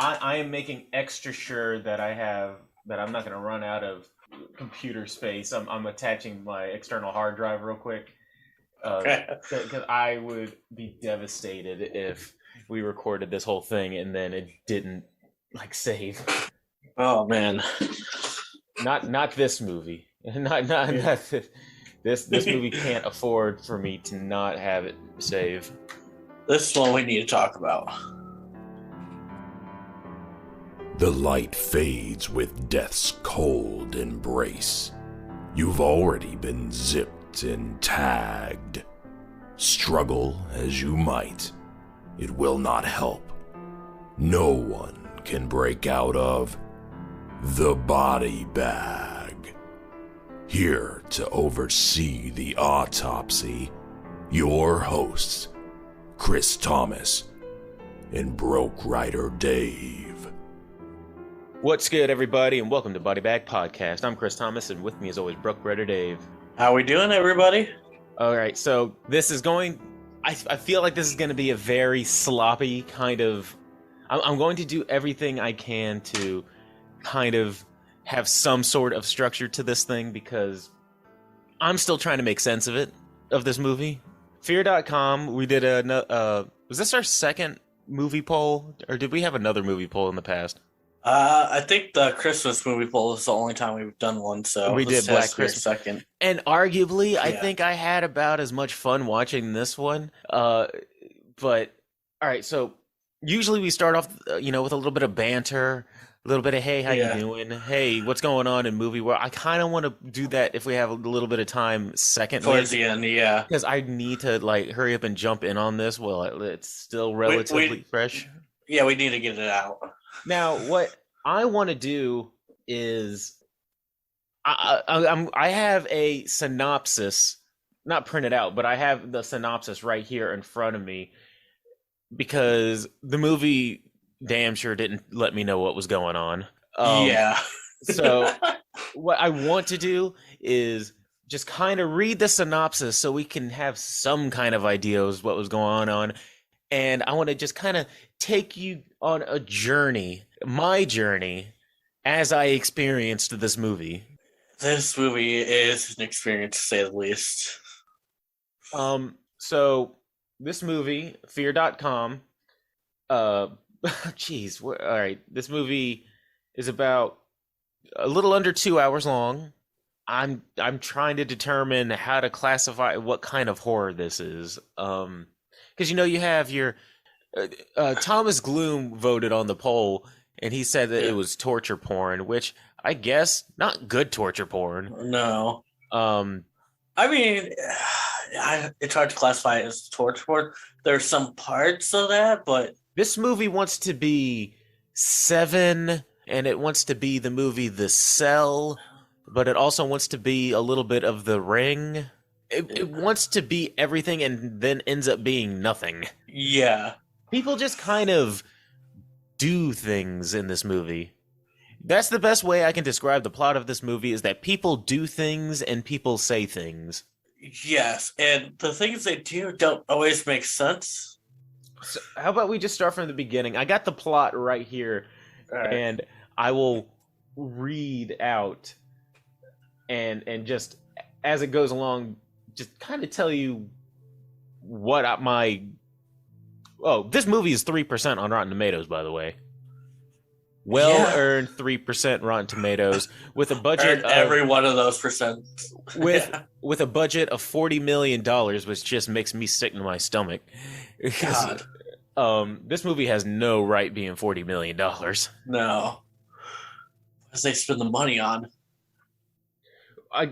I am making extra sure that I'm not going to run out of computer space. I'm attaching my external hard drive real quick because I would be devastated if we recorded this whole thing and then it didn't save. Oh man, Not this movie. Not this movie can't afford for me to not have it save. this is what we need to talk about. The light fades with death's cold embrace. You've already been zipped and tagged. Struggle as you might, it will not help. No one can break out of the body bag. Here to oversee the autopsy, your hosts, Chris Thomas and Broke Rider Dave. What's good, everybody, and welcome to Body Bag Podcast. I'm Chris Thomas, and with me, as always, Broke Rider Dave. How we doing, everybody? All right, so this is going... I feel like this is going to be a very sloppy kind of... I'm going to do everything I can to kind of have some sort of structure to this thing because I'm still trying to make sense of it, of this movie. Fear.com, we did was this our second movie poll, or did we have another movie poll in the past? I think the Christmas movie poll is the only time we've done one, so we did Black Christmas second. And arguably, I think I had about as much fun watching this one. But all right, so usually we start off, with a little bit of banter, a little bit of hey, how you doing? Hey, what's going on in movie world? I kind of want to do that if we have a little bit of time. Second, towards the end, because I need to hurry up and jump in on this while it's still relatively fresh. Yeah, we need to get it out. Now, what I want to do is, I have a synopsis, not printed out, but I have the synopsis right here in front of me because the movie damn sure didn't let me know what was going on. So what I want to do is just kind of read the synopsis so we can have some kind of idea of what was going on. And I want to just kind of take you on a journey, my journey, as I experienced this movie. This movie is an experience, to say the least. So this movie, Fear.com, geez, all right, this movie is about a little under 2 hours long. I'm trying to determine how to classify what kind of horror this is. Because you have your Thomas Gloom voted on the poll, and he said that it was torture porn, which I guess not good torture porn. No. I mean, it's hard to classify it as torture porn. There's some parts of that, but this movie wants to be Seven, and it wants to be the movie The Cell, but it also wants to be a little bit of The Ring. It wants to be everything and then ends up being nothing. Yeah. People just kind of do things in this movie. That's the best way I can describe the plot of this movie, is that people do things and people say things. Yes, and the things they do don't always make sense. So how about we just start from the beginning? I got the plot right here, and I will read out and just as it goes along, just kind of tell you what this movie is 3% on Rotten Tomatoes, by the way. Well-earned 3% Rotten Tomatoes with a budget of every one of those percent. With a budget of $40 million, which just makes me sick to my stomach. God. This movie has no right being $40 million. No. Because they spend the money on. I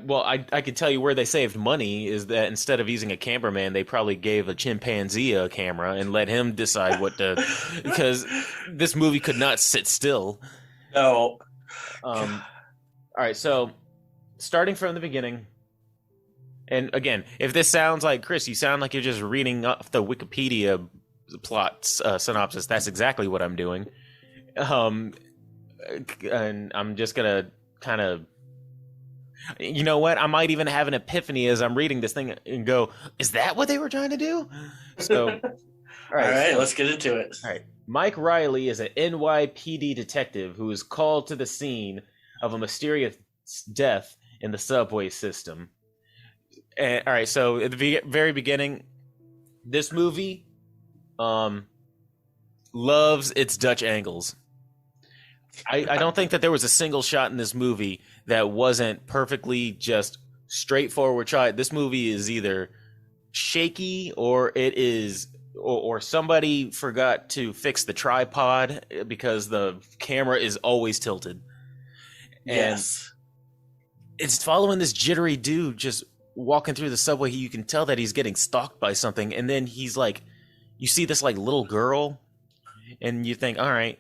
can tell you where they saved money is that instead of using a cameraman, they probably gave a chimpanzee a camera and let him decide what to, because this movie could not sit still. No. All right, so starting from the beginning, and again, if this sounds like Chris, you sound like you're just reading off the Wikipedia plot synopsis. That's exactly what I'm doing. And I'm just gonna kind of. You know what? I might even have an epiphany as I'm reading this thing and go, is that what they were trying to do? So, all right, let's get into it. All right. Mike Riley is an NYPD detective who is called to the scene of a mysterious death in the subway system. And, all right, so at the very beginning, this movie loves its Dutch angles. I don't think that there was a single shot in this movie that wasn't perfectly just straightforward shot. This movie is either shaky or it is or somebody forgot to fix the tripod because the camera is always tilted. And Yes. it's following this jittery dude just walking through the subway. You can tell that he's getting stalked by something, and then he's like, you see this like little girl, and you think, all right,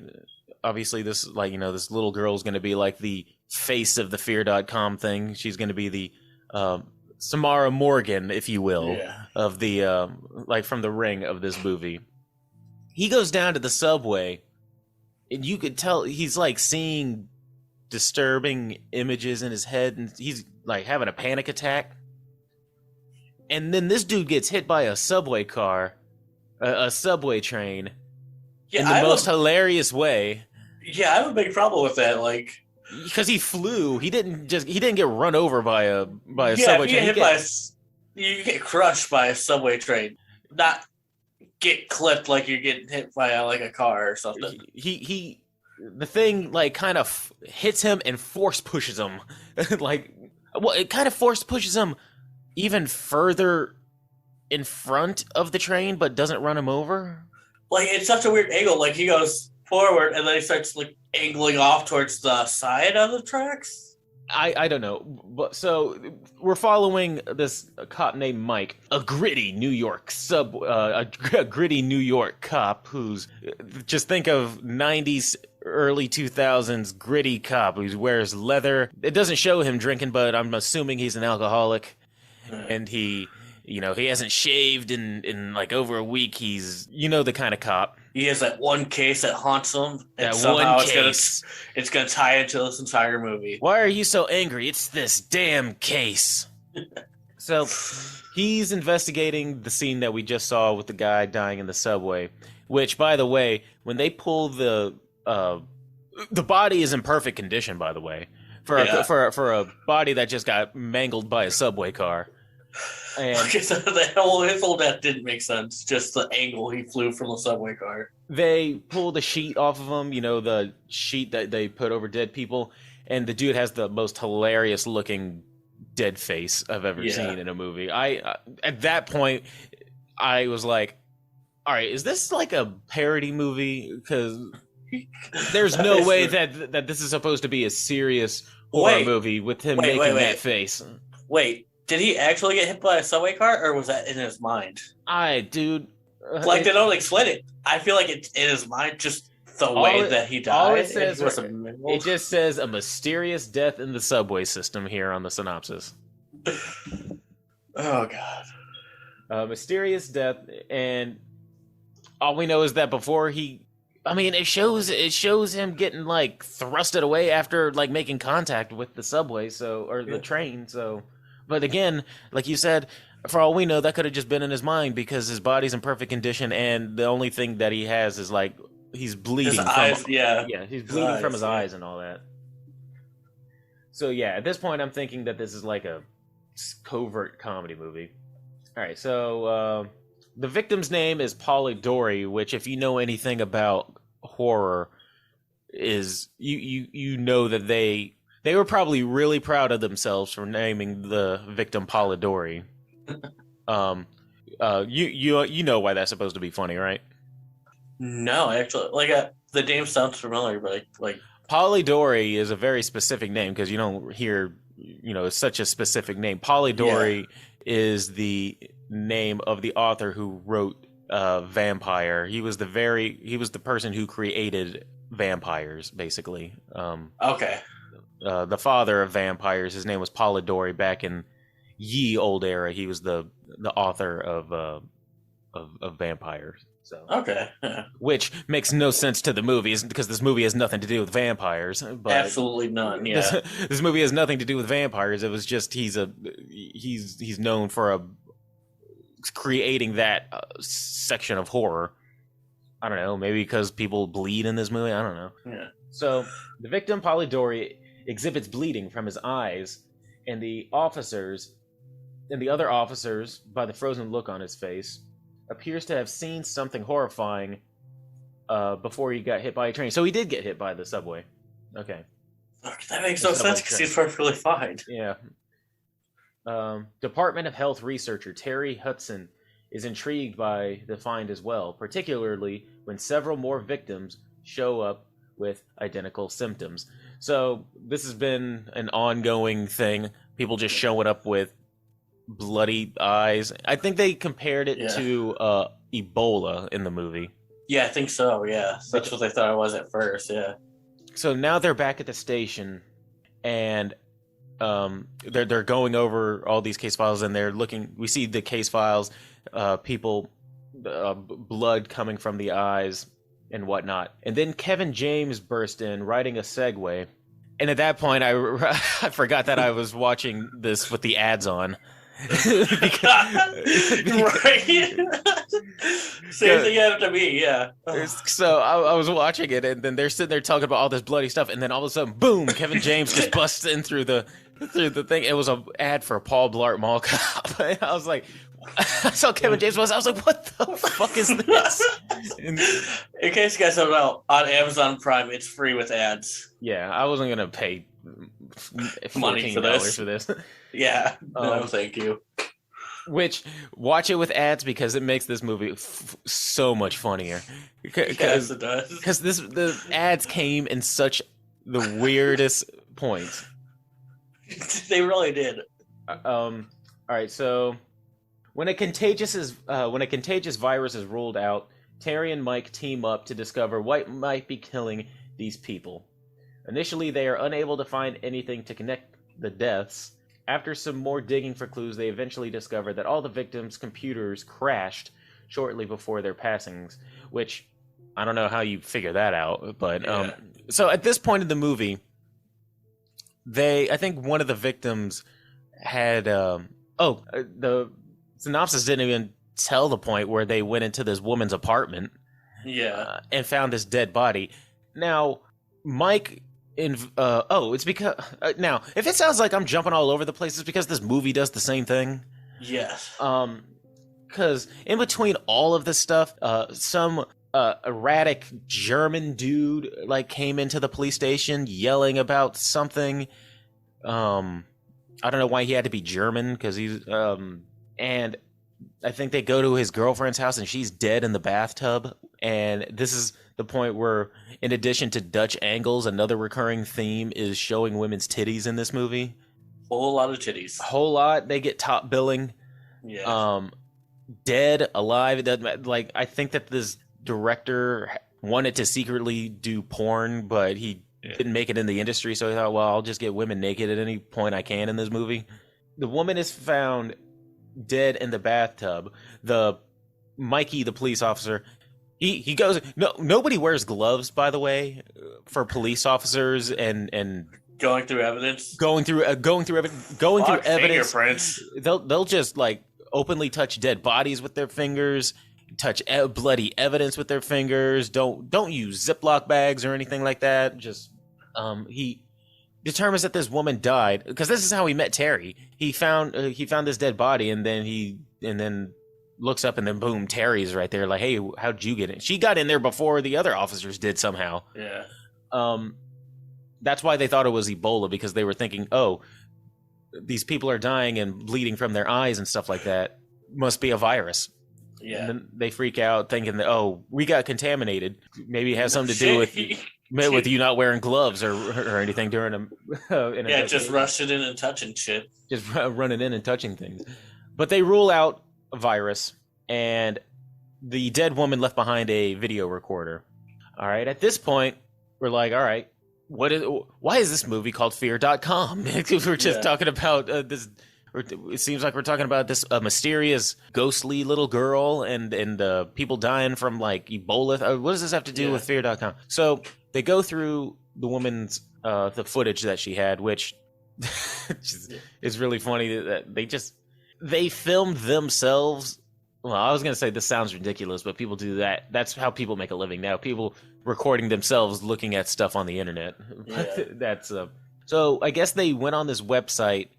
obviously this like, you know, this little girl is going to be like the face of the fear.com thing. She's going to be the Samara Morgan, if you will, of the like from the Ring of this movie. He goes down to the subway, and you could tell he's like seeing disturbing images in his head, and he's like having a panic attack. And then this dude gets hit by a subway car, a subway train, in the most hilarious way. Yeah, I have a big problem with that. Like, because he flew, he didn't get run over by a subway train. You get crushed by a subway train, not get clipped like you're getting hit by like a car or something. He the thing like kind of hits him and force pushes him. Like, well, it kind of force pushes him even further in front of the train, but doesn't run him over. Like, it's such a weird angle. Like, he goes forward and then he starts like angling off towards the side of the tracks. I don't know, but so we're following this cop named Mike, a gritty New York gritty New York cop who's, just think of 90s early 2000s gritty cop who wears leather. It doesn't show him drinking, but I'm assuming he's an alcoholic. And he hasn't shaved in like over a week. He's, the kind of cop. He has that one case that haunts him. And that somehow one case. It's gonna tie into this entire movie. Why are you so angry? It's this damn case. So he's investigating the scene that we just saw with the guy dying in the subway. Which, by the way, when they pull the body is in perfect condition, by the way, for a body that just got mangled by a subway car. And okay, so his whole death didn't make sense. Just the angle he flew from the subway car. They pull the sheet off of him, the sheet that they put over dead people, and the dude has the most hilarious looking dead face I've ever seen in a movie. I at that point, I was like, all right, is this like a parody movie? Because there's no way that this is supposed to be a serious horror movie with him making that face. Wait. Did he actually get hit by a subway car, or was that in his mind? Dude. Like, they don't explain it. I feel like it's in his mind, just the way that he died. All it says, it just says a mysterious death in the subway system here on the synopsis. Oh, God. Mysterious death, and all we know is that before it shows him getting, like, thrusted away after, like, making contact with the subway, or the train, so... But again, like you said, for all we know, that could have just been in his mind because his body's in perfect condition, and the only thing that he has is like he's bleeding. His eyes, he's bleeding from his eyes and all that. So yeah, at this point, I'm thinking that this is like a covert comedy movie. All right, so the victim's name is Polidori, which, if you know anything about horror, is you know that they were probably really proud of themselves for naming the victim Polidori. You know why that's supposed to be funny, right? No, actually, the name sounds familiar, but like Polidori is a very specific name because you don't hear, it's such a specific name. Polidori is the name of the author who wrote Vampire. He was the person who created vampires, basically. Okay. The father of vampires, his name was Polidori back in ye old era. He was the author of vampires. So okay, which makes no sense to the movies because this movie has nothing to do with vampires. But absolutely none. Yeah, this movie has nothing to do with vampires. It was just he's known for creating that section of horror. I don't know, maybe because people bleed in this movie. I don't know. Yeah. So the victim Polidori exhibits bleeding from his eyes, and the other officers, by the frozen look on his face, appears to have seen something horrifying before he got hit by a train. So he did get hit by the subway. Okay. That makes no sense because he's perfectly fine. Yeah. Department of Health researcher Terry Hudson is intrigued by the find as well, particularly when several more victims show up with identical symptoms. So this has been an ongoing thing. People just showing up with bloody eyes. I think they compared it to Ebola in the movie. Yeah, I think so. Yeah, that's what they thought it was at first. Yeah. So now they're back at the station, and they're going over all these case files, and they're looking. We see the case files, people, blood coming from the eyes and whatnot. And then Kevin James burst in, riding a Segway. And at that point, I forgot that I was watching this with the ads on. Right. Same thing happened to me. Yeah. So I was watching it, and then they're sitting there talking about all this bloody stuff, and then all of a sudden, boom! Kevin James just busts in through the thing. It was an ad for Paul Blart Mall Cop. I was like, I saw Kevin James. I was like, what the fuck is this? In case you guys don't know, on Amazon Prime, it's free with ads. Yeah, I wasn't gonna pay money for this. Yeah, no, thank you. Which, watch it with ads because it makes this movie so much funnier. Yes, it does. Because the ads came in such the weirdest points. They really did. All right, so when a contagious virus is ruled out, Terry and Mike team up to discover what might be killing these people. Initially, they are unable to find anything to connect the deaths. After some more digging for clues, they eventually discover that all the victims' computers crashed shortly before their passings, which I don't know how you figure that out, but so at this point in the movie, I think one of the victims had the synopsis didn't even tell the point where they went into this woman's apartment and found this dead body. Now, Mike it's because now if it sounds like I'm jumping all over the place, it's because this movie does the same thing. Yes. Because in between all of this stuff, some erratic German dude came into the police station yelling about something. I don't know why he had to be German, because he's and I think they go to his girlfriend's house and she's dead in the bathtub. And this is the point where, in addition to Dutch angles, another recurring theme is showing women's titties in this movie. Whole lot of titties. Whole lot. They get top billing. Yeah. Dead, alive. I think that this director wanted to secretly do porn, but he didn't make it in the industry, so he thought, well, I'll just get women naked at any point I can in this movie. The woman is found dead in the bathtub. Mikey, the police officer, he goes. No, nobody wears gloves, by the way, for police officers, and going through evidence. Going through evidence. Fingerprints. They'll just openly touch dead bodies with their fingers, touch bloody evidence with their fingers. Don't use Ziploc bags or anything like that. Just he determines that this woman died, because this is how he met Terry. He found this dead body, and then looks up, and then boom, Terry's right there. Like, hey, how'd you get in? She got in there before the other officers did somehow. Yeah. That's why they thought it was Ebola, because they were thinking, oh, these people are dying and bleeding from their eyes and stuff like that. Must be a virus. Yeah. And then they freak out thinking that, oh, we got contaminated. Maybe it has something to do with you not wearing gloves or anything during just rushing in and touching shit. Just running in and touching things. But they rule out a virus, and the dead woman left behind a video recorder. All right, at this point, we're like, all right, why is this movie called Fear.com? We're just talking about this. It seems like we're talking about this mysterious, ghostly little girl and people dying from Ebola. What does this have to do with Fear.com? So they go through the woman's the footage that she had, which is really funny that they filmed themselves Well, I was gonna say this sounds ridiculous, but people do that. That's how people make a living now. People recording themselves looking at stuff on the internet. Yeah. That's so I guess they went on this website.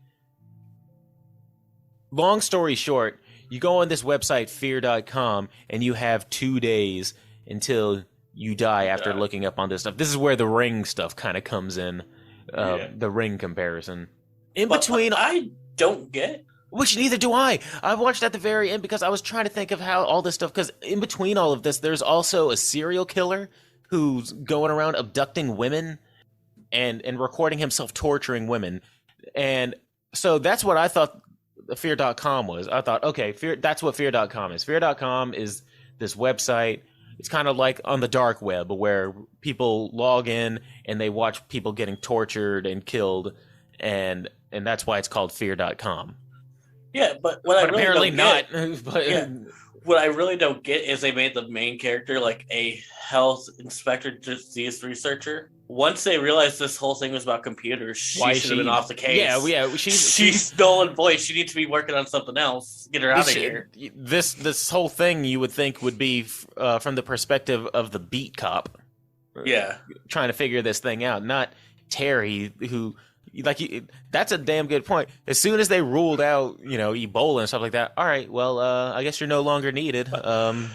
Long story short, you go on this website, fear.com, and you have 2 days until you die after looking up on this stuff. This is where the Ring stuff kind of comes in, the Ring comparison. In between, I don't get. Which neither do I. I watched at the very end because I was trying to think of how all this stuff, because in between all of this, there's also a serial killer who's going around abducting women and recording himself torturing women. And so that's what I thought fear.com was. I thought, okay, that's what fear.com is. Fear.com is this website. It's kind of like on the dark web where people log in and they watch people getting tortured and killed, and that's why it's called fear.com. Yeah, but what I really apparently don't not. Get, what I really don't get is they made the main character like a health inspector, disease researcher. Once they realized this whole thing was about computers, she should have been off the case. Yeah, she's null and void. She needs to be working on something else. Get her out of here. This whole thing you would think would be from the perspective of the beat cop. Yeah, trying to figure this thing out, not Terry, who. That's a damn good point. As soon as they ruled out, Ebola and stuff like that, all right, well, I guess you're no longer needed.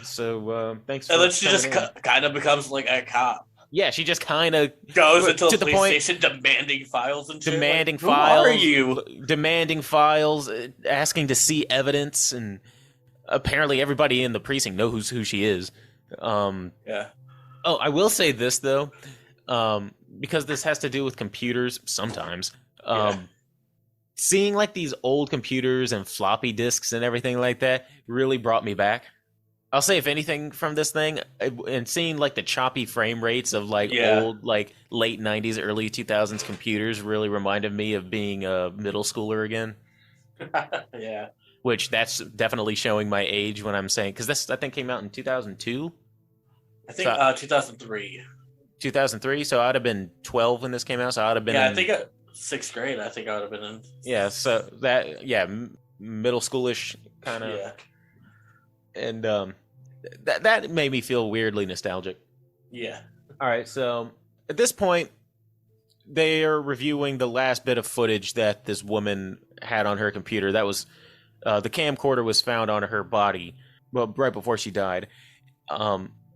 So thanks. And then she just kind of becomes like a cop. Yeah, she just kind of goes into the police station demanding files and shit. Demanding files. Who are you? Demanding files, asking to see evidence, and apparently everybody in the precinct knows who she is. Yeah. Oh, I will say this though. Because this has to do with computers sometimes. Seeing like these old computers and floppy disks and everything like that really brought me back. I'll say if anything from this thing, and seeing like the choppy frame rates of old like late 90s, early 2000s computers really reminded me of being a middle schooler again. Yeah. Which that's definitely showing my age when I'm saying, because this I think came out in 2002. I think 2003. 2003, so I'd have been 12 when this came out. So I'd have been I think 6th grade. I think I would have been in. Yeah, so that middle schoolish kind of. Yeah. And that made me feel weirdly nostalgic. Yeah. All right, so at this point, they are reviewing the last bit of footage that this woman had on her computer. That was the camcorder was found on her body, well, right before she died.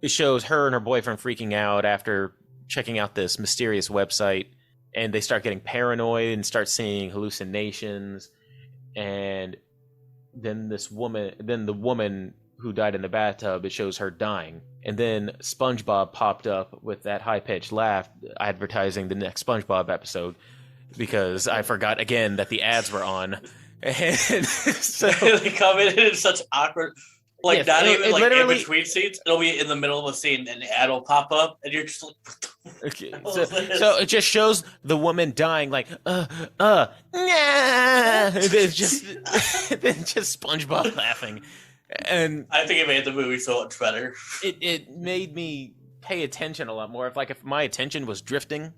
It shows her and her boyfriend freaking out after checking out this mysterious website, and they start getting paranoid and start seeing hallucinations. And then the woman who died in the bathtub, it shows her dying. And then SpongeBob popped up with that high-pitched laugh advertising the next SpongeBob episode, because I forgot again that the ads were on. And so they come in such awkward. Like, yes, not even like in between scenes. It'll be in the middle of a scene and the ad will pop up and you're just like, okay. So it just shows the woman dying like, nah. And then just SpongeBob laughing. And I think it made the movie so much better. It made me pay attention a lot more. If my attention was drifting,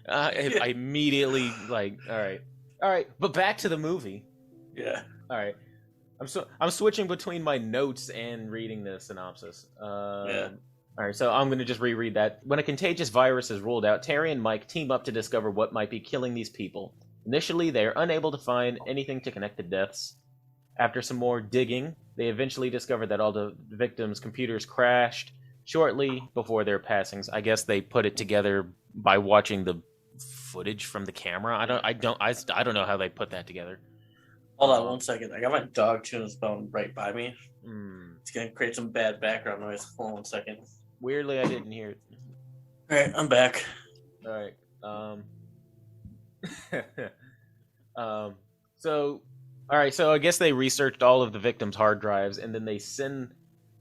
I immediately like, all right. But back to the movie. Yeah. All right. I'm switching between my notes and reading the synopsis. Yeah. All right, so I'm going to just reread that. When a contagious virus is ruled out, Terry and Mike team up to discover what might be killing these people. Initially, they are unable to find anything to connect the deaths. After some more digging, they eventually discover that all the victims' computers crashed shortly before their passings. I guess they put it together by watching the footage from the camera. I don't know how they put that together. Hold on 1 second. I got my dog chewing his bone right by me. It's going to create some bad background noise. Hold on 1 second. Weirdly, I didn't hear it. All right, I'm back. All right. So I guess they researched all of the victims' hard drives, and then they send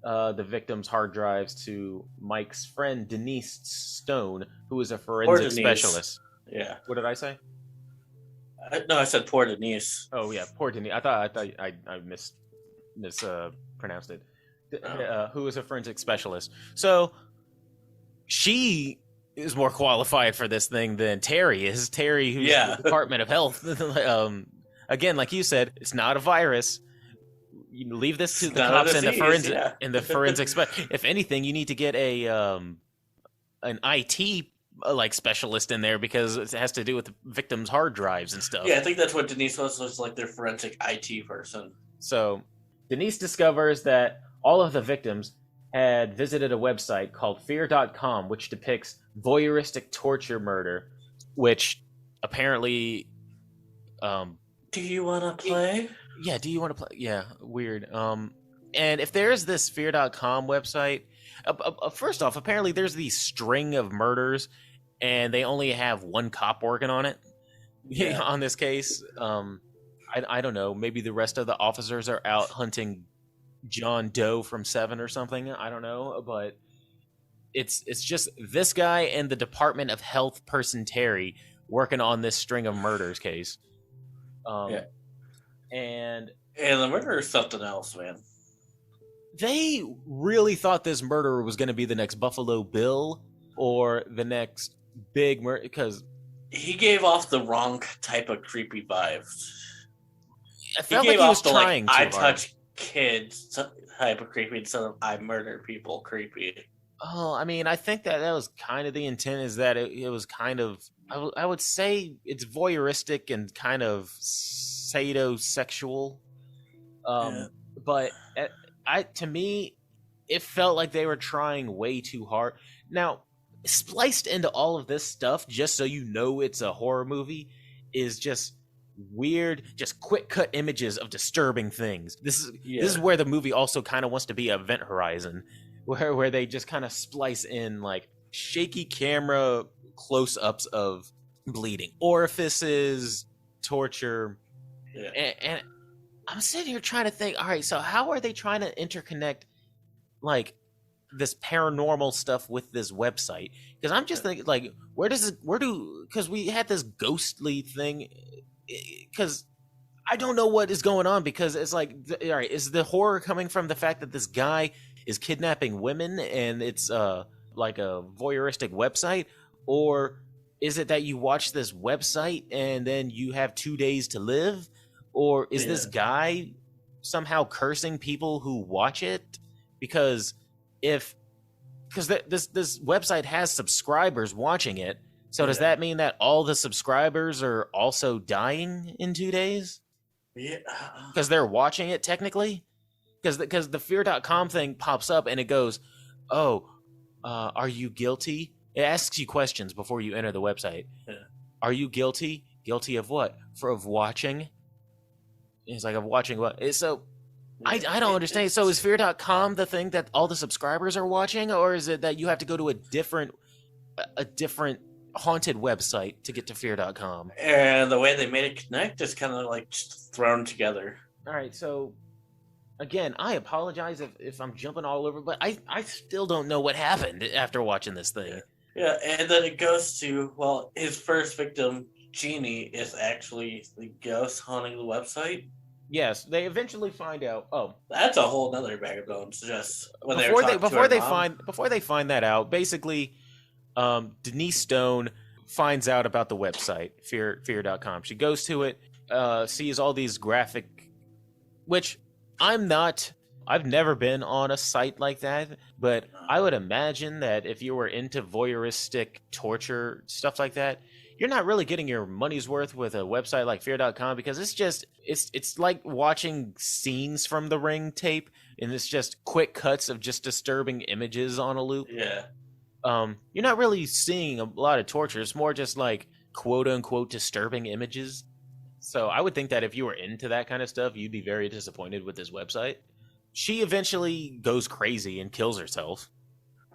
the victims' hard drives to Mike's friend, Denise Stone, who is a forensic specialist. Yeah. What did I say? No, I said poor Denise. Oh yeah, poor Denise. I thought I mispronounced it. Who is a forensic specialist? So she is more qualified for this thing than Terry is. Terry, who's the Department of Health. Again, like you said, it's not a virus. You leave this to It's the not a cops and the disease, forensic yeah. and the forensic. If anything, you need to get an IT like specialist in there because it has to do with the victims' hard drives and stuff. Yeah, I think that's what Denise was like, their forensic IT person. So Denise discovers that all of the victims had visited a website called fear.com, which depicts voyeuristic torture murder, which apparently do you want to play? Yeah, do you want to play? Yeah, weird. And if there's this fear.com website, first off, apparently there's these string of murders and they only have one cop working on it. Yeah. On this case. I don't know. Maybe the rest of the officers are out hunting John Doe from Seven or something. I don't know, but it's just this guy and the Department of Health person Terry working on this string of murders case. Yeah. And the murder is something else, man. They really thought this murderer was going to be the next Buffalo Bill or the next big murder because he gave off the wrong type of creepy vibes. I felt like he was trying too hard. I touch kids type of creepy instead of I murder people creepy. Oh, I mean, I think that was kind of the intent. Is that it was kind of I would say it's voyeuristic and kind of sadomsexual. But to me, it felt like they were trying way too hard. Now, spliced into all of this stuff, just so you know it's a horror movie, is just weird, just quick cut images of disturbing things. This is where the movie also kind of wants to be Event Horizon, where they just kind of splice in like shaky camera close ups of bleeding orifices, torture, and I'm sitting here trying to think. All right, so how are they trying to interconnect like this paranormal stuff with this website? Because I'm just thinking, like, because we had this ghostly thing. Because I don't know what is going on. Because it's like, all right, is the horror coming from the fact that this guy is kidnapping women and it's like a voyeuristic website, or is it that you watch this website and then you have 2 days to live? Or is this guy somehow cursing people who watch it? Because this website has subscribers watching it, so does that mean that all the subscribers are also dying in 2 days? Yeah, because they're watching it technically. Because the fear.com thing pops up and it goes, "Oh, are you guilty?" It asks you questions before you enter the website. Yeah. Are you guilty? Guilty of what? Of watching? It's like, of watching what? So I don't understand. So is fear.com the thing that all the subscribers are watching, or is it that you have to go to a different haunted website to get to fear.com? And the way they made it connect is kind of like just thrown together. All right, so again, I apologize if I'm jumping all over, but I still don't know what happened after watching this thing. Yeah, and then it goes to, well, his first victim, Jeannie, is actually the ghost haunting the website. Yes, they eventually find out. Oh, that's a whole nother bag of bones. Just when before they find that out, basically, Denise Stone finds out about the website fear.com. She goes to it, sees all these graphic, which I've never been on a site like that, but I would imagine that if you were into voyeuristic torture stuff like that, you're not really getting your money's worth with a website like fear.com, because it's like watching scenes from The Ring tape, and it's just quick cuts of just disturbing images on a loop. Yeah. You're not really seeing a lot of torture. It's more just like quote unquote disturbing images. So I would think that if you were into that kind of stuff, you'd be very disappointed with this website. She eventually goes crazy and kills herself.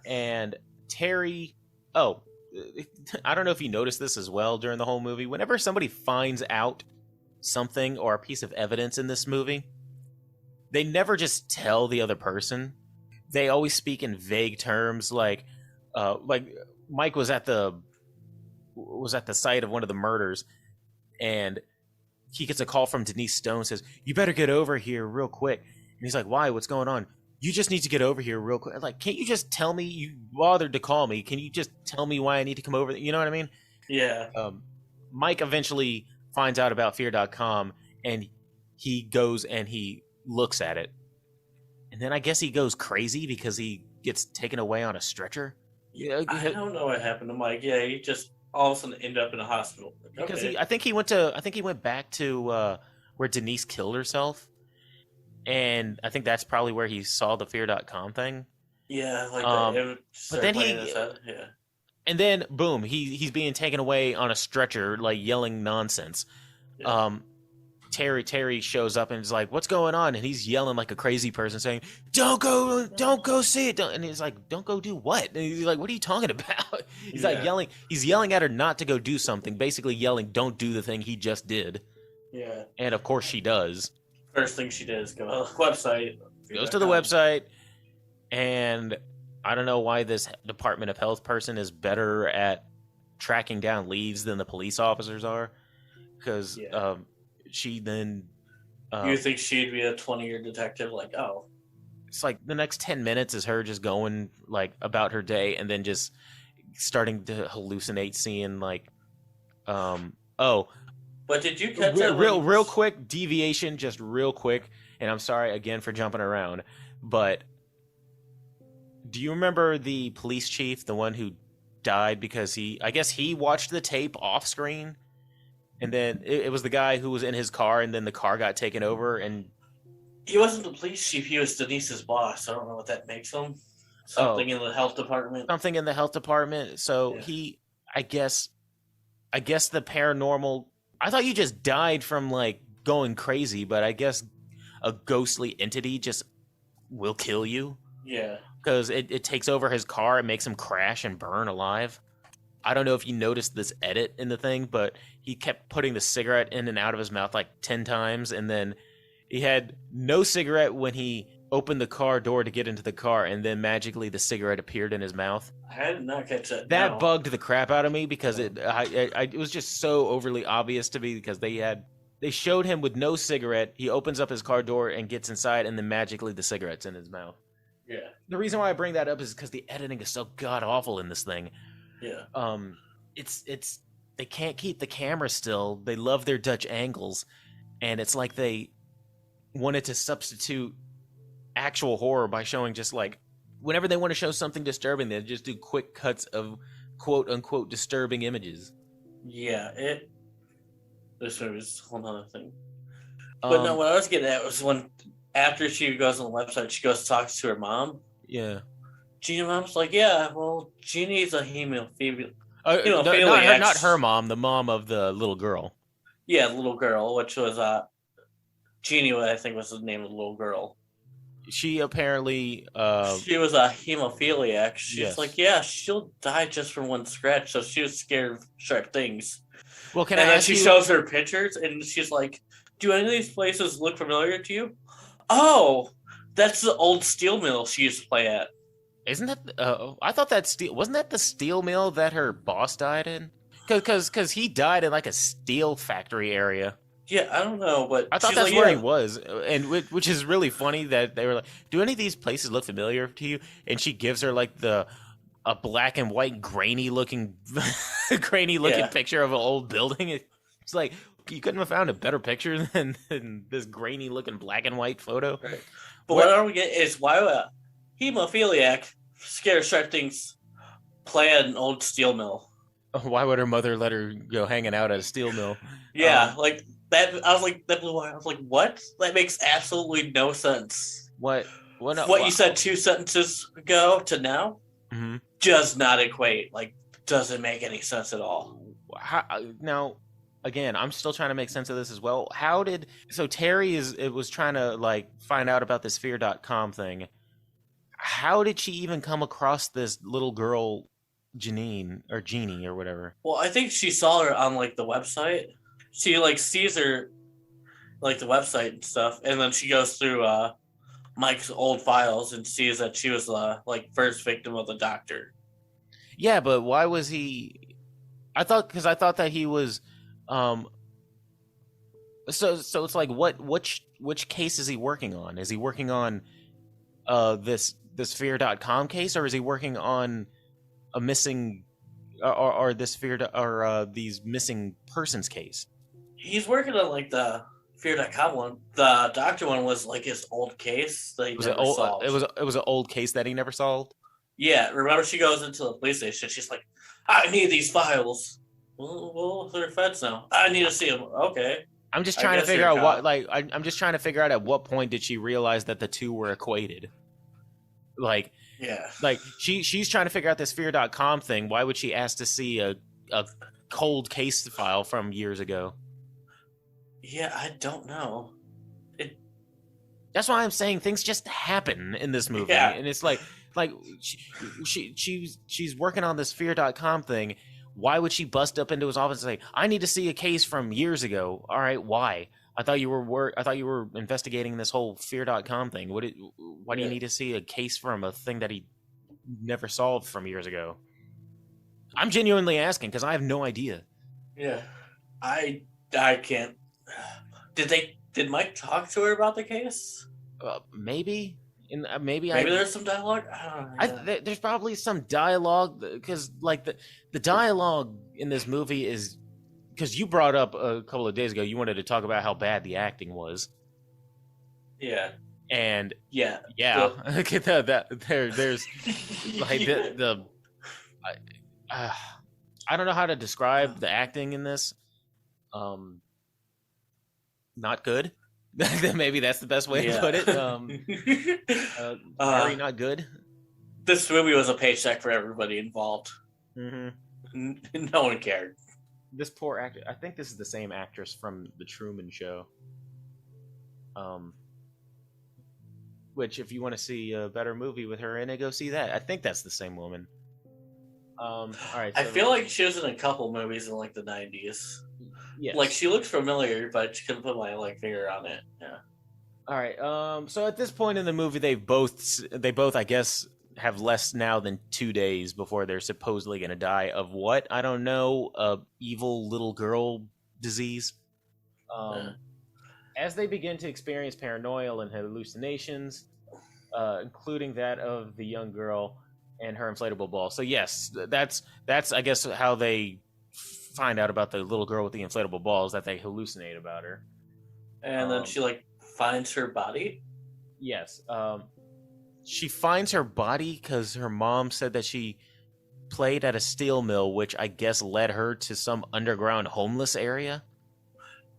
And Terry, I don't know if you noticed this as well during the whole movie. Whenever somebody finds out something or a piece of evidence in this movie, they never just tell the other person. They always speak in vague terms, like Mike was at the site of one of the murders, and he gets a call from Denise Stone, says, "You better get over here real quick." And he's like, "Why? What's going on?" "You just need to get over here real quick." Like, can't you just tell me? You bothered to call me. Can you just tell me why I need to come over? You know what I mean? Yeah. Mike eventually finds out about fear.com, and he goes and he looks at it. And then I guess he goes crazy because he gets taken away on a stretcher. Yeah, I don't know what happened to Mike. Yeah, he just all of a sudden ended up in a hospital. Because I think he went back to where Denise killed herself. And I think that's probably where he saw the fear.com thing. Yeah, like but then yeah. And then boom, he's being taken away on a stretcher, like yelling nonsense. Yeah. Terry shows up and is like, "What's going on?" And he's yelling like a crazy person, saying, "Don't go see it." And he's like, "Don't go do what?" And he's like, "What are you talking about?" He's like yelling. He's yelling at her not to go do something, basically yelling, "Don't do the thing he just did." Yeah. And of course she does. First thing she did is go to the website. Goes to the website, and I don't know why this Department of Health person is better at tracking down leads than the police officers are, because she then... you think she'd be a 20-year detective? Like, oh. It's like the next 10 minutes is her just going like about her day and then just starting to hallucinate, seeing like, But did you catch that? Real quick deviation, just real quick, and I'm sorry again for jumping around, but do you remember the police chief, the one who died because I guess he watched the tape off screen? And then it was the guy who was in his car, and then the car got taken over. And he wasn't the police chief; he was Denise's boss. I don't know what that makes him. Something in the health department. Something in the health department. So I guess the paranormal. I thought you just died from like going crazy, but I guess a ghostly entity just will kill you. Yeah, because it takes over his car and makes him crash and burn alive. I don't know if you noticed this edit in the thing, but he kept putting the cigarette in and out of his mouth like 10 times, and then he had no cigarette when he opened the car door to get into the car, and then magically the cigarette appeared in his mouth. I did not catch that. That bugged the crap out of me because it was just so overly obvious to me, because they showed him with no cigarette. He opens up his car door and gets inside, and then magically the cigarette's in his mouth. Yeah. The reason why I bring that up is because the editing is so god awful in this thing. Yeah. It's they can't keep the camera still. They love their Dutch angles, and it's like they wanted to substitute actual horror by showing just like whenever they want to show something disturbing, they just do quick cuts of quote unquote disturbing images. Yeah, this movie's a whole other thing. But no, what I was getting at was when after she goes on the website, she goes to talk to her mom. Yeah. Jeannie's mom's like, yeah, well, Jeannie's a hemophiliac. Not her mom, the mom of the little girl. Yeah, the little girl, which was Jeannie, I think was the name of the little girl. She apparently she was a hemophiliac. She's like, yeah, she'll die just from one scratch, so she was scared of sharp things. Well, and then she shows her pictures, and she's like, do any of these places look familiar to you? Oh, that's the old steel mill she used to play at. Isn't that? I thought that wasn't that the steel mill that her boss died in? Because he died in like a steel factory area. Yeah, I don't know, but I thought that's where he was, and which is really funny that they were like, "Do any of these places look familiar to you?" And she gives her like a black and white grainy looking picture of an old building. It's like you couldn't have found a better picture than this grainy looking black and white photo. Right. But what I don't get is why hemophiliac scared sharp things play at an old steel mill. Why would her mother let her go hanging out at a steel mill? Yeah, like that. I was like, that blew. I was like, what? That makes absolutely no sense. What you said 2 sentences ago to now does not equate. Like, doesn't make any sense at all. Now, again, I'm still trying to make sense of this as well. Terry was trying to like find out about this fear.com thing. How did she even come across this little girl, Jeannie or whatever? Well, I think she saw her on like the website. She like sees her like the website and stuff, and then she goes through Mike's old files and sees that she was the like first victim of the doctor. Yeah, but why was he? I thought that he was. So it's like which case is he working on? Is he working on this fear.com case, or is he working on a missing or this these missing persons case? He's working on like the Fear.com one. The doctor one was like his old case that he Was it never old? solved. It was an old case that he never solved. Yeah, remember she goes into the police station. She's like, "I need these files." Well, they're feds now. I need to see them. Okay. I'm just I trying to guess figure you're a out what, cop. like, I'm just trying to figure out at what point did she realize that the two were equated? Like, Yeah. she's trying to figure out this Fear.com thing. Why would she ask to see a cold case file from years ago? Yeah, I don't know. That's why I'm saying things just happen in this movie, Yeah. and it's like she's working on this Fear.com thing. Why would she bust up into his office and say, "I need to see a case from years ago"? All right, why? I thought you were investigating this whole Fear.com thing. Why do you need to see a case from a thing that he never solved from years ago? I'm genuinely asking because I have no idea. Yeah. I can't. Did Mike talk to her about the case? Maybe. Maybe there's some dialogue. I don't know. Yeah. There's probably some dialogue because, like, the dialogue in this movie is because you brought up a couple of days ago. You wanted to talk about how bad the acting was. Yeah. And yeah, there's like I don't know how to describe the acting in this. Not good. Maybe that's the best way to put it. Very not good. This movie was a paycheck for everybody involved. Mm-hmm. No one cared. This poor actor. I think this is the same actress from The Truman Show. Which, if you want to see a better movie with her in it, go see that. I think that's the same woman. All right. I feel like she was in a couple movies in like the 90s. Yes. Like she looked familiar, but she couldn't put my finger on it. Yeah. All right. So at this point in the movie, they both I guess have less now than 2 days before they're supposedly going to die of what? I don't know. Evil little girl disease. As they begin to experience paranoia and hallucinations, including that of the young girl and her inflatable ball. So yes, that's I guess how they find out about the little girl with the inflatable balls, that they hallucinate about her. And then she finds her body. Yes. She finds her body because her mom said that she played at a steel mill, which I guess led her to some underground homeless area.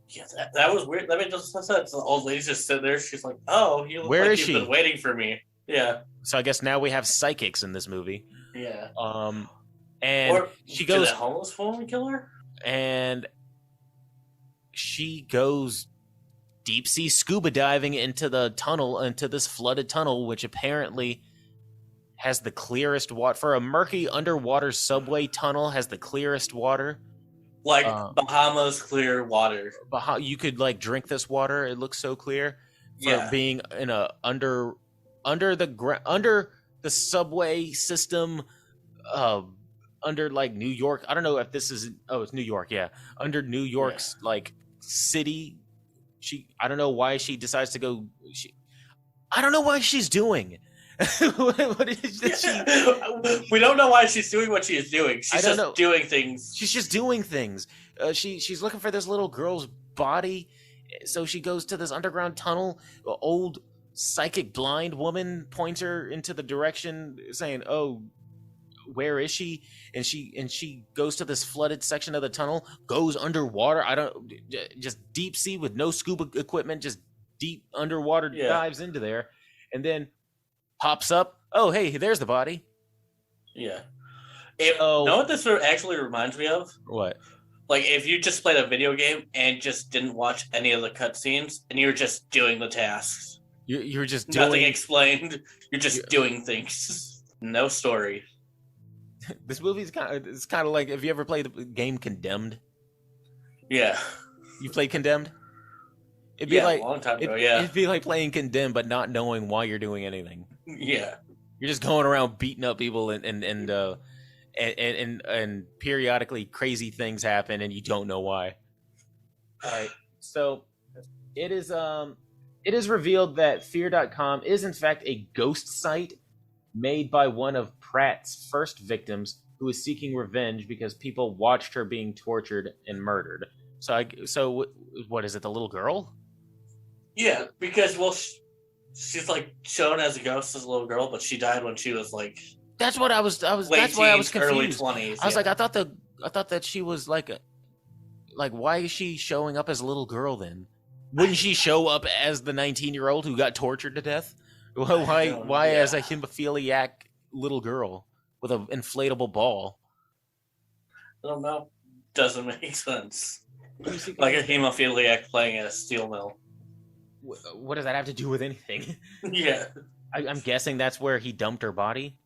Yeah, that was weird. That made no sense. The old lady's just sitting there. She's like, "Oh, you look Where like is you've she? been waiting for me." Yeah. So I guess now we have psychics in this movie. Yeah. And or she goes. Did that homeless woman kill her? And she goes deep sea scuba diving into the tunnel, into this flooded tunnel, which apparently has the clearest water for a murky underwater subway tunnel. Has the clearest water. Like Bahamas clear water. You could drink this water. It looks so clear for being in a under the subway system, under New York. I don't know if this is. Oh, it's New York. Yeah, under New York's city. I don't know why she decides to go. I don't know what she's doing. What is she? We don't know why she's doing what she is doing. She's just doing things. She's just doing things. She's looking for this little girl's body, so she goes to this underground tunnel. An old psychic blind woman points her into the direction, saying, "Oh, where is she?" And she goes to this flooded section of the tunnel, goes underwater. Just deep sea with no scuba equipment, just deep underwater dives into there, and then pops up. Oh, hey, there's the body. Yeah. Know what this actually reminds me of? What? If you just played a video game and just didn't watch any of the cutscenes, and you were just doing the tasks. You're just doing nothing explained. You're just doing things. No story. This movie's kind of like, have you ever played the game Condemned? Yeah. You played Condemned? It'd be a long time ago. Yeah. It'd be like playing Condemned, but not knowing why you're doing anything. Yeah. You're just going around beating up people, and periodically crazy things happen, and you don't know why. All right. So it is revealed that Fear.com is in fact a ghost site made by one of Pratt's first victims, who is seeking revenge because people watched her being tortured and murdered. So what is it? The little girl? Yeah, because she's like shown as a ghost as a little girl, but she died when she was like That's what I was. late That's why I was teens, early confused. 20s. I was Yeah. like, I thought that she was like, why is she showing up as a little girl then? Wouldn't she show up as the 19-year-old who got tortured to death? Why as a hemophiliac little girl with an inflatable ball? I don't know. Doesn't make sense. Like Like a hemophiliac playing at a steel mill. what does that have to do with anything? Yeah. I'm guessing that's where he dumped her body.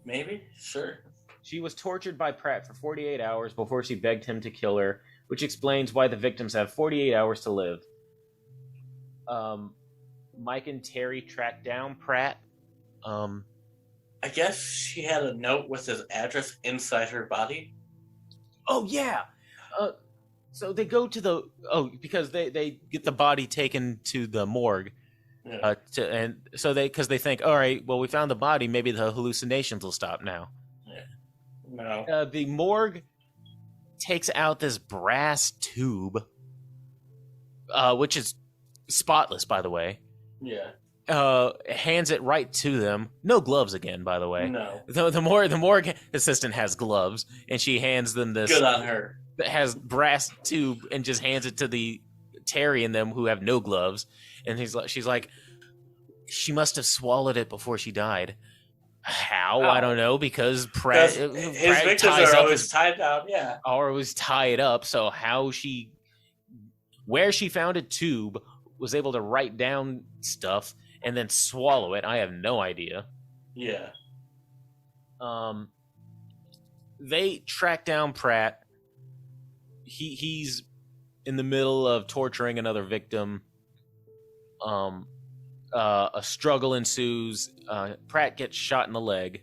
Maybe? Sure. She was tortured by Pratt for 48 hours before she begged him to kill her, which explains why the victims have 48 hours to live. Mike and Terry tracked down Pratt. I guess she had a note with his address inside her body. Oh yeah. So they go to because they get the body taken to the morgue. Yeah. Because they think, all right, well, we found the body, maybe the hallucinations will stop now. No. The morgue takes out this brass tube, which is spotless, by the way. Yeah. Hands it right to them. No gloves again, by the way. No. The morgue assistant has gloves, and she hands them this. Good on her. That has brass tube and just hands it to the Terry and them who have no gloves, and she's like, she must have swallowed it before she died. How? I don't know, because Pratt His victims ties are up always tied down. Yeah. or was tied up. So where she found a tube, was able to write down stuff and then swallow it, I have no idea. Yeah. They track down Pratt. He's in the middle of torturing another victim. A struggle ensues. Pratt gets shot in the leg.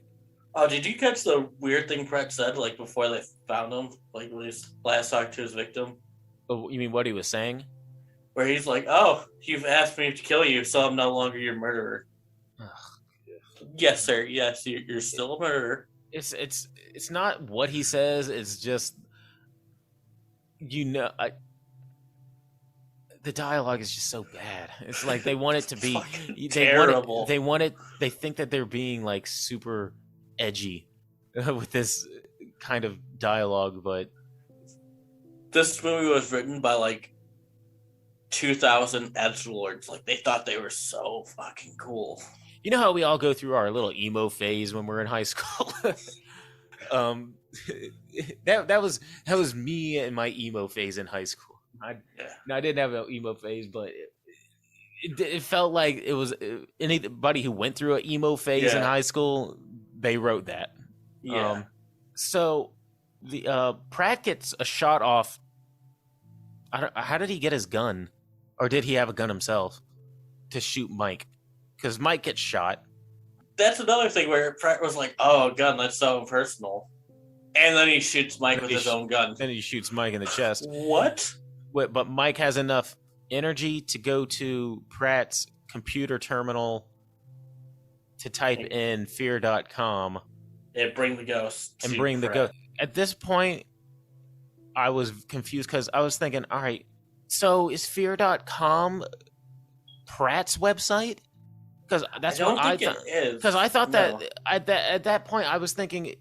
Oh, did you catch the weird thing Pratt said, like, before they found him? Like, when he last talked to his victim? Oh, you mean what he was saying? Where he's like, oh, you've asked me to kill you, so I'm no longer your murderer. Yes, sir. Yes, you're still a murderer. It's not what he says. It's just, the dialogue is just so bad. It's like they want it to be terrible. They think that they're being like super edgy with this kind of dialogue, but this movie was written by like 2,000 edgelords. Like, they thought they were so fucking cool. You know how we all go through our little emo phase when we're in high school? That was me and my emo phase in high school. I didn't have an emo phase, but it felt like it was anybody who went through an emo phase in high school, they wrote that. Yeah. So the Pratt gets a shot off. How did he get his gun? Or did he have a gun himself to shoot Mike? Because Mike gets shot. That's another thing where Pratt was like, oh, a gun, that's so impersonal. And then he shoots Mike with his own gun. Then he shoots Mike in the chest. What? But Mike has enough energy to go to Pratt's computer terminal to type in fear.com. And bring the ghost. And bring the ghost. At this point, I was confused because I was thinking, all right, so is fear.com Pratt's website? Because that's what I thought. Because I thought that at that point I was thinking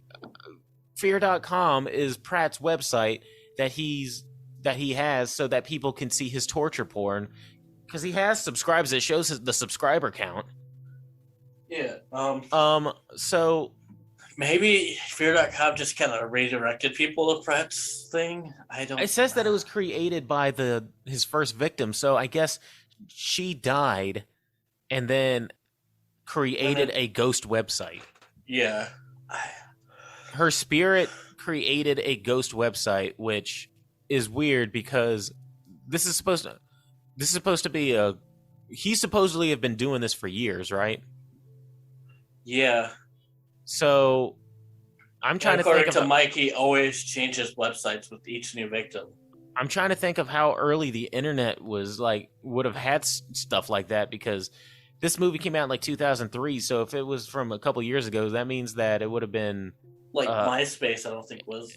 fear.com is Pratt's website that he has so that people can see his torture porn, because he has subscribers. It shows the subscriber count. Yeah. So maybe fear.com just kind of redirected people to Pratt's thing. I don't. It says that it was created by his first victim, so I guess she died and then created a ghost website. Yeah. Her spirit created a ghost website, which is weird because this is supposed to be he supposedly have been doing this for years, right? Yeah. So I'm trying to think according to Mike, he always changes websites with each new victim. I'm trying to think of how early the internet would have had stuff like that, because this movie came out in like 2003. So if it was from a couple years ago, that means that it would have been Like MySpace, I don't think was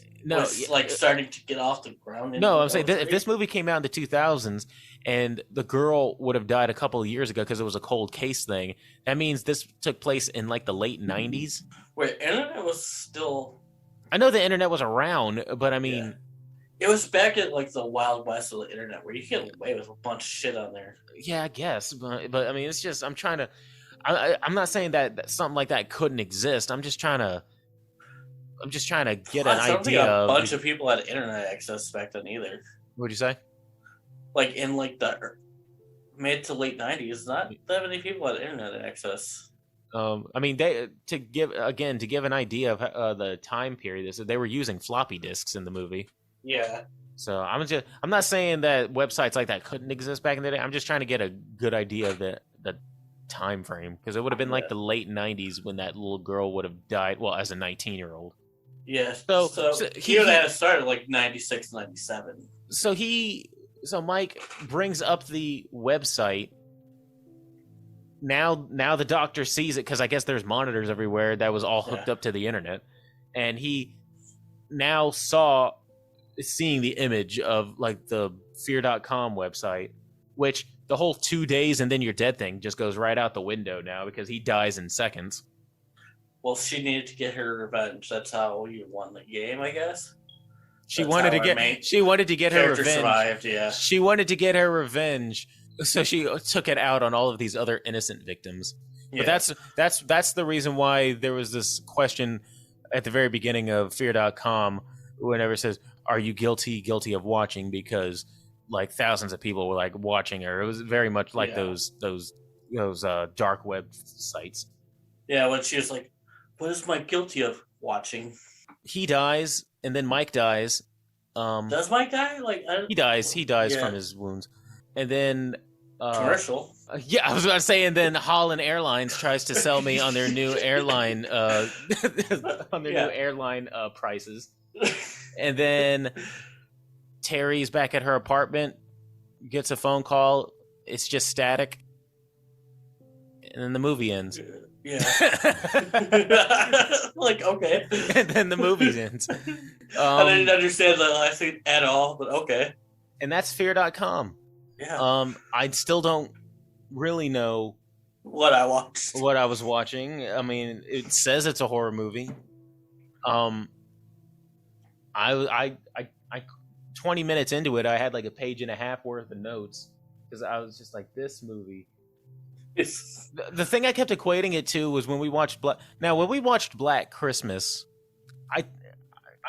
like starting to get off the ground. No, I'm saying if this movie came out in the 2000s and the girl would have died a couple of years ago because it was a cold case thing, that means this took place in like the late 90s. Wait, internet was still... I know the internet was around, but I mean... Yeah. It was back at like the Wild West of the internet where you get away with a bunch of shit on there. Yeah, I guess. But I mean, it's just, I'm trying to... I'm not saying that something like that couldn't exist. I'm just trying to get an idea. A bunch of people had internet access back then either. What'd you say? Like in like the mid to late 90s, not that many people had internet access. I mean, to give an idea of the time period, they were using floppy disks in the movie. Yeah. So I'm not saying that websites like that couldn't exist back in the day. I'm just trying to get a good idea of the time frame, because it would have been like the late 90s when that little girl would have died, well, as a 19-year-old. Yeah. So he would have started like 96, 97. So Mike brings up the website. Now the doctor sees it, because I guess there's monitors everywhere that was all hooked up to the internet, and he now seeing the image of like the fear.com website, which the whole 2 days and then you're dead thing just goes right out the window now, because he dies in seconds. Well, she needed to get her revenge. That's how you won the game, I guess. She wanted to get her revenge. Survived, yeah. She wanted to get her revenge, so she took it out on all of these other innocent victims. Yeah. But that's the reason why there was this question at the very beginning of fear.com whenever it says, "Are you guilty of watching?" Because like thousands of people were like watching her. It was very much like those dark web sites. Yeah, when she was like, "What is Mike guilty of watching?" He dies, and then Mike dies. Does Mike die? He dies from his wounds, and then commercial. I was about to say, and then Holland Airlines tries to sell me on their new airline new airline prices, and then Terry's back at her apartment, gets a phone call. It's just static, and then the movie ends. Yeah. Like, okay. And then the movie ends. I didn't understand the last thing at all, but okay. And that's fear.com. Yeah. I still don't really know what I watched. What I was watching. I mean, it says it's a horror movie. I 20 minutes into it, I had like a page and a half worth of notes, because I was just like, this movie. The thing I kept equating it to was when we watched Black Christmas, I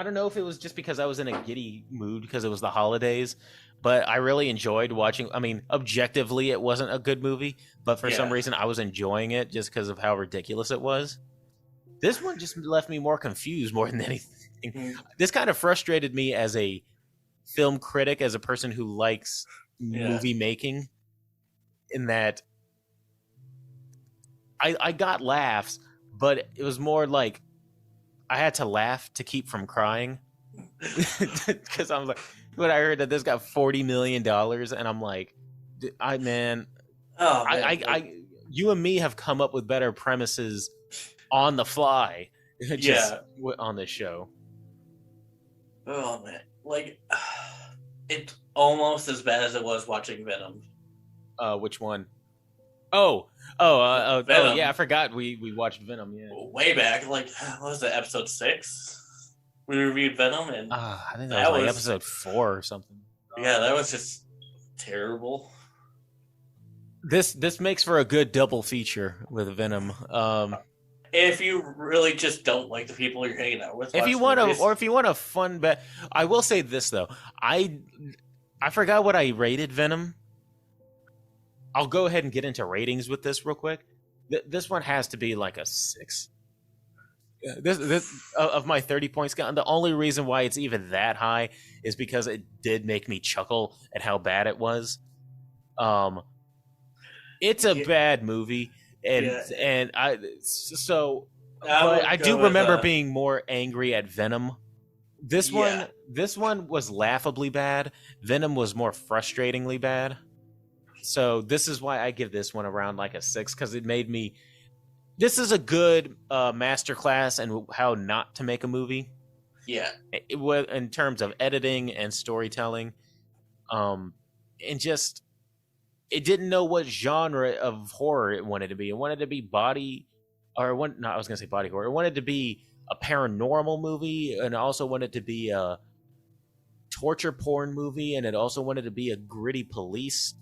don't know if it was just because I was in a giddy mood because it was the holidays, but I really enjoyed watching. I mean, objectively, it wasn't a good movie, but for some reason, I was enjoying it just because of how ridiculous it was. This one just left me more confused more than anything. Mm-hmm. This kind of frustrated me as a film critic, as a person who likes movie making, in that I got laughs, but it was more like I had to laugh to keep from crying, because I'm like, when I heard that this got $40 million, and I'm like, you and me have come up with better premises on the fly, on this show. Oh man, like it's almost as bad as it was watching Venom. Which one? Venom. Yeah, I forgot we watched Venom. Yeah, way back, like what was it, episode 6? We reviewed Venom, and I think that was like episode 4 or something. Yeah, that was just terrible. This makes for a good double feature with Venom. If you really just don't like the people you're hanging out with, if you want a fun bet, I will say this though, I forgot what I rated Venom. I'll go ahead and get into ratings with this real quick. This one has to be like a 6. This of my 30 point scale. And the only reason why it's even that high is because it did make me chuckle at how bad it was. It's a bad movie, and I do remember being more angry at Venom. This one was laughably bad. Venom was more frustratingly bad. So this is why I give this one around like a 6, because it made me This is a good masterclass in how not to make a movie. Yeah. In terms of editing and storytelling, and just it didn't know what genre of horror it wanted to be. It wanted to be body, or one. No, I was gonna say body horror. It wanted to be a paranormal movie, and also wanted to be a torture porn movie, and it also wanted to be a gritty police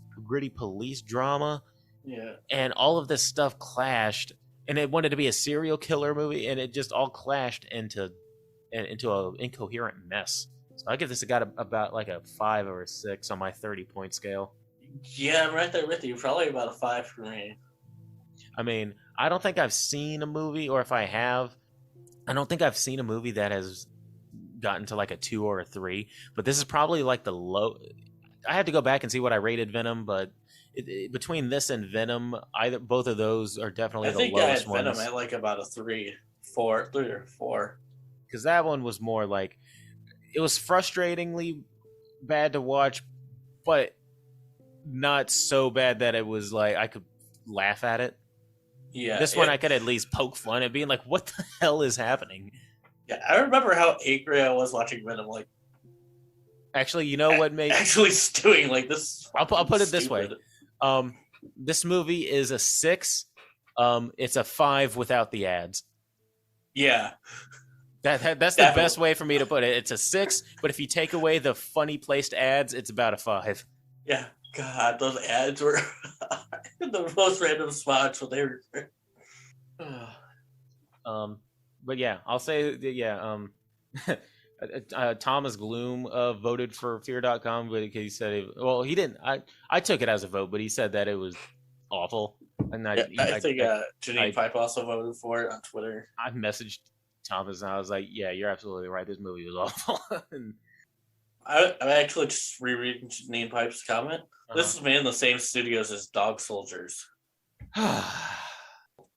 drama. Yeah. And all of this stuff clashed, and it wanted to be a serial killer movie, and it just all clashed into an incoherent mess. So I give this about like a 5 or a 6 on my 30-point scale. Yeah, I'm right there with you. Probably about a 5 for me. I mean, I don't think I've seen a movie, or if I have, I don't think I've seen a movie that has gotten to like a 2 or a 3. But this is probably like the low. I had to go back and see what I rated Venom, but between this and Venom, both of those are definitely the lowest ones. Venom, I like about a 3 or 4. Because that one was more like, it was frustratingly bad to watch, but not so bad that it was like I could laugh at it. Yeah. This one I could at least poke fun at, being like, what the hell is happening? Yeah, I remember how angry I was watching Venom. Like, actually, you know what made actually stewing like this? I'll put it this way. This movie is a 6. It's a 5 without the ads. Yeah. That's the best way for me to put it. It's a 6, but if you take away the funny placed ads, it's about a 5. Yeah. God, those ads were the most random spots when they were. But yeah, I'll say Thomas Gloom voted for Fear.com, but he said he didn't. I took it as a vote, but he said that it was awful. And I think Janine Pipe also voted for it on Twitter. I messaged Thomas and I was like, "Yeah, you're absolutely right. This movie was awful." And I'm actually just rereading Janine Pipe's comment. This is made in the same studios as Dog Soldiers.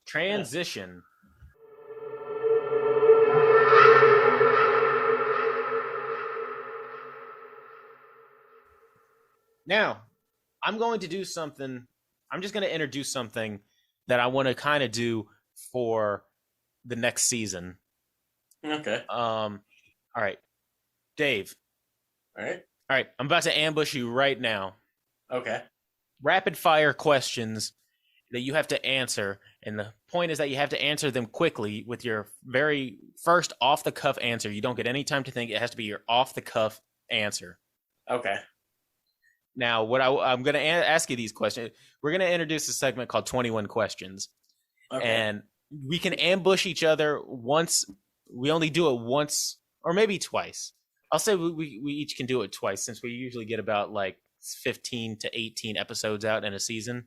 Transition. Now, I'm going to do something. I'm just going to introduce something that I want to kind of do for the next season. Okay. All right. Dave. All right. All right. I'm about to ambush you right now. Okay. Rapid fire questions that you have to answer. And the point is that you have to answer them quickly with your very first off the cuff answer. You don't get any time to think. It has to be your off the cuff answer. Okay. Now, what I'm going to ask you these questions. We're going to introduce a segment called 21 Questions. Okay. And we can ambush each other once. We only do it once or maybe twice. I'll say we each can do it twice, since we usually get about like 15 to 18 episodes out in a season.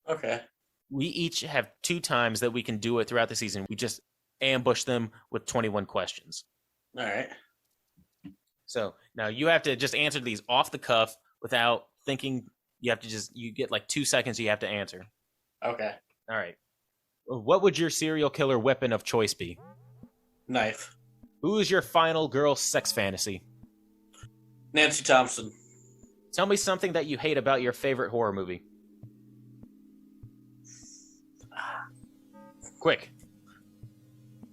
Okay. We each have 2 times that we can do it throughout the season. We just ambush them with 21 questions. All right. So now you have to just answer these off the cuff without thinking. You get like 2 seconds you have to answer. Okay. All right. What would your serial killer weapon of choice be? Knife. Who is your final girl sex fantasy? Nancy Thompson. Tell me something that you hate about your favorite horror movie. Quick.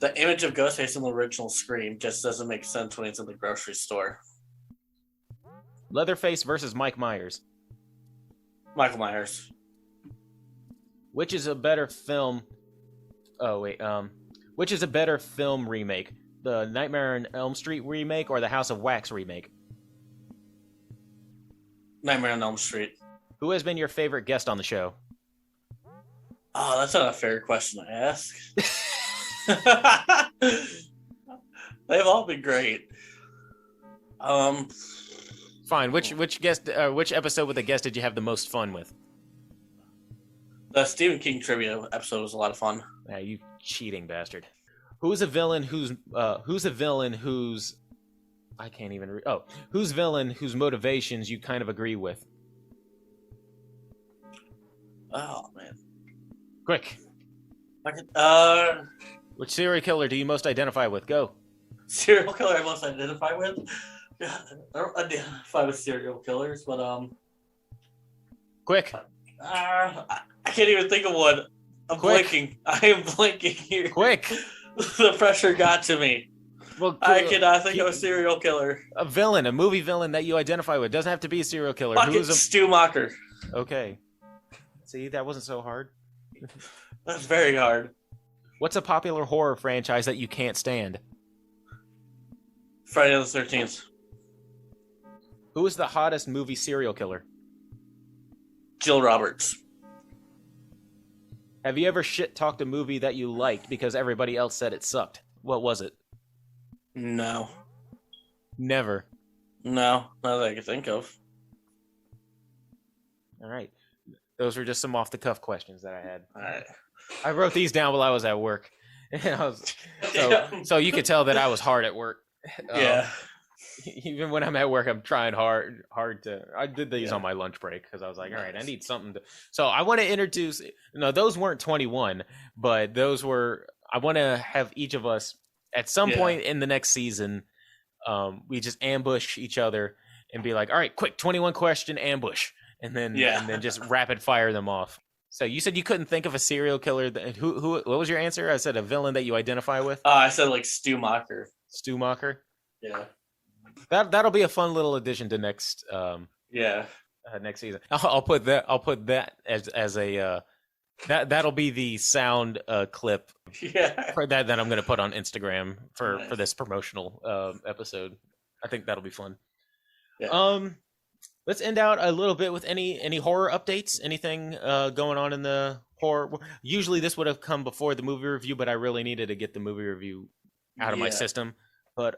The image of Ghostface in the original Scream just doesn't make sense when it's in the grocery store. Leatherface versus Mike Myers. Michael Myers. Which is a better film? Which is a better film remake? The Nightmare on Elm Street remake or the House of Wax remake? Nightmare on Elm Street. Who has been your favorite guest on the show? Oh, that's not a fair question to ask. They've all been great. Fine. Which episode with a guest did you have the most fun with? The Stephen King trivia episode was a lot of fun. Yeah, you cheating bastard. Who's a villain whose I can't even read. Oh, who's villain whose motivations you kind of agree with? Oh man. Quick. Which serial killer do you most identify with? Go. Serial killer I most identify with? Yeah, I don't identify with serial killers, but Quick. I can't even think of one. I'm Quick. blinking. I am blinking here. Quick. The pressure got to me. Well, I cannot think of a serial killer. a villain, a movie villain that you identify with. Doesn't have to be a serial killer. Fucking Who's a Stu Macher. okay? See, that wasn't so hard. That's very hard. What's a popular horror franchise that you can't stand? Friday the 13th. Who is the hottest movie serial killer? Jill Roberts. Have you ever shit talked a movie that you liked because everybody else said it sucked? What was it? No. Never. No, not that I can think of. All right. Those were just some off the cuff questions that I had. All right. I wrote these down while I was at work. And so you could tell that I was hard at work. Yeah. Even when I'm at work, I'm trying hard to. I did these on my lunch break because I was like, all right, I need something to. So I want to introduce. No, those weren't 21, but those were. I want to have each of us at some point in the next season. We just ambush each other and be like, all right, quick, 21 question ambush, and then just rapid fire them off. So you said you couldn't think of a serial killer. Who? What was your answer? I said a villain that you identify with. I said like Stu Macher. Stu Macher. Yeah. That'll be a fun little addition to next next season. I'll put that as a that'll be the sound clip for that I'm going to put on Instagram for this promotional episode. I think that'll be fun. Yeah. Let's end out a little bit with any horror updates. Anything going on in the horror? Usually this would have come before the movie review, but I really needed to get the movie review out of my system. But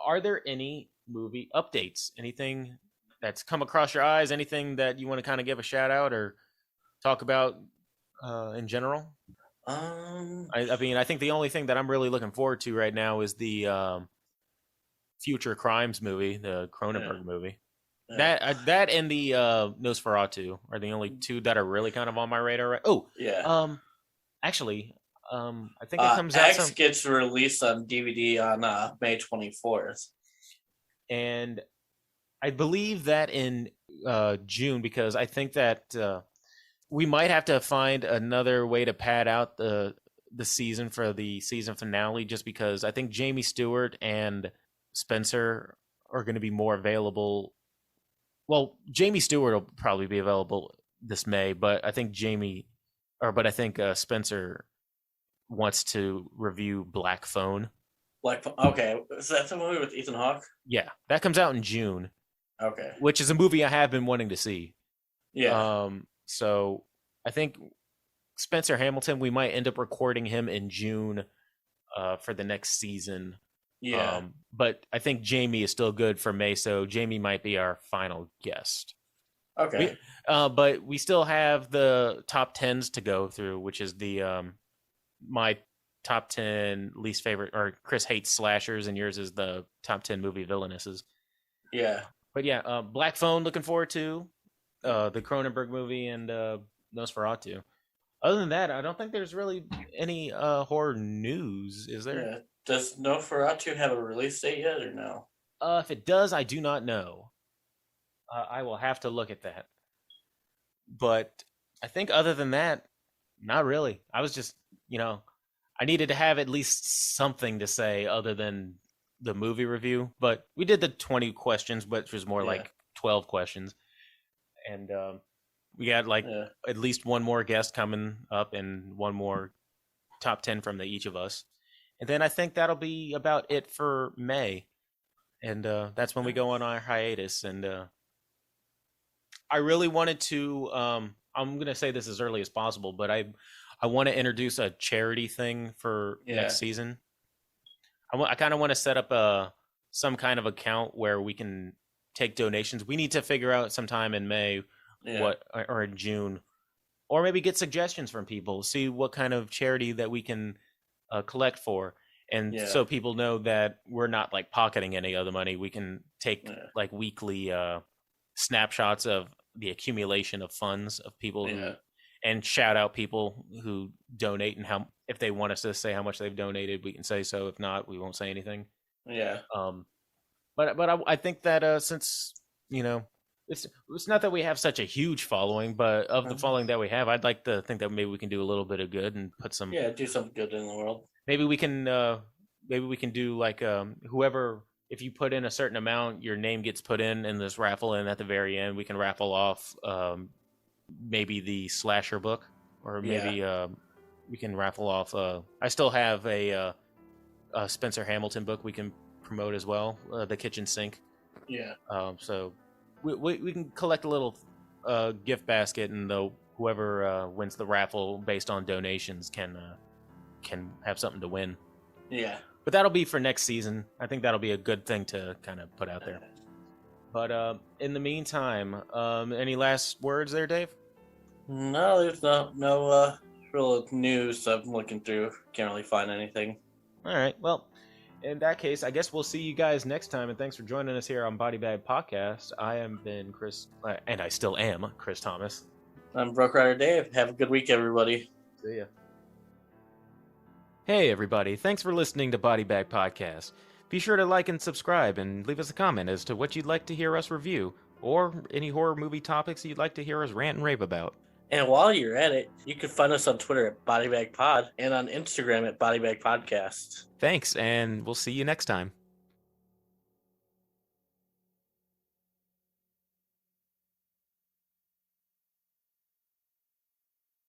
are there any movie updates? Anything that's come across your eyes? Anything that you want to kind of give a shout out or talk about in general? I mean, I think the only thing that I'm really looking forward to right now is the Future Crimes movie, the Cronenberg movie. That and the Nosferatu are the only two that are really kind of on my radar. Right? Oh, yeah. Actually, I think it comes out. X gets released on DVD on May 24th, and I believe that in June, because I think that we might have to find another way to pad out the season for the season finale, just because I think Jamie Stewart and Spencer are going to be more available. Well, Jamie Stewart will probably be available this May, but I think Spencer wants to review Black Phone. Okay, is that the movie with Ethan Hawke? Yeah, that comes out in June. Okay, which is a movie I have been wanting to see. Yeah. So I think Spencer Hamilton, we might end up recording him in June for the next season. Yeah. But I think Jamie is still good for May, so Jamie might be our final guest. Okay. But we still have the top 10s to go through, which is the my top 10 least favorite, or Chris hates slashers, and yours is the top 10 movie villainesses. Yeah. But yeah, Black Phone, looking forward to the Cronenberg movie, and Nosferatu. Other than that, I don't think there's really any horror news, is there? Yeah. Does Nosferatu have a release date yet, or no? If it does, I do not know. I will have to look at that. But I think other than that, not really. I was just, I needed to have at least something to say other than the movie review. But we did the 20 questions, which was more like 12 questions. And we got at least one more guest coming up and one more top 10 from each of us. And then I think that'll be about it for May. And that's when we go on our hiatus. And I really wanted to, I'm going to say this as early as possible, but I want to introduce a charity thing for next season. I kind of want to set up some kind of account where we can take donations. We need to figure out sometime in May or in June, or maybe get suggestions from people, see what kind of charity that we can collect for. And so people know that we're not pocketing any of the money. We can take weekly snapshots of the accumulation of funds of people and shout out people who donate, and if they want us to say how much they've donated, we can say so. If not, we won't say anything. Yeah. But I think that since it's not that we have such a huge following, but of the Mhm. following that we have, I'd like to think that maybe we can do a little bit of good and put some. Yeah, do something good in the world. Maybe we can do like whoever, if you put in a certain amount, your name gets put in this raffle, and at the very end we can raffle off maybe the slasher book, or maybe we can raffle off. I still have a Spencer Hamilton book we can promote as well, The Kitchen Sink. Yeah. So we can collect a little gift basket, and whoever wins the raffle based on donations can have something to win. Yeah. But that'll be for next season. I think that'll be a good thing to kind of put out there. But in the meantime, any last words there, Dave? No, there's no real news I'm looking through. Can't really find anything. All right. Well, in that case, I guess we'll see you guys next time. And thanks for joining us here on Body Bag Podcast. I have been Chris, and I still am Chris Thomas. I'm Broke Rider Dave. Have a good week, everybody. See ya. Hey, everybody. Thanks for listening to Body Bag Podcast. Be sure to like and subscribe and leave us a comment as to what you'd like to hear us review, or any horror movie topics you'd like to hear us rant and rave about. And while you're at it, you can find us on Twitter at BodyBagPod and on Instagram at BodyBagPodcast. Thanks, and we'll see you next time.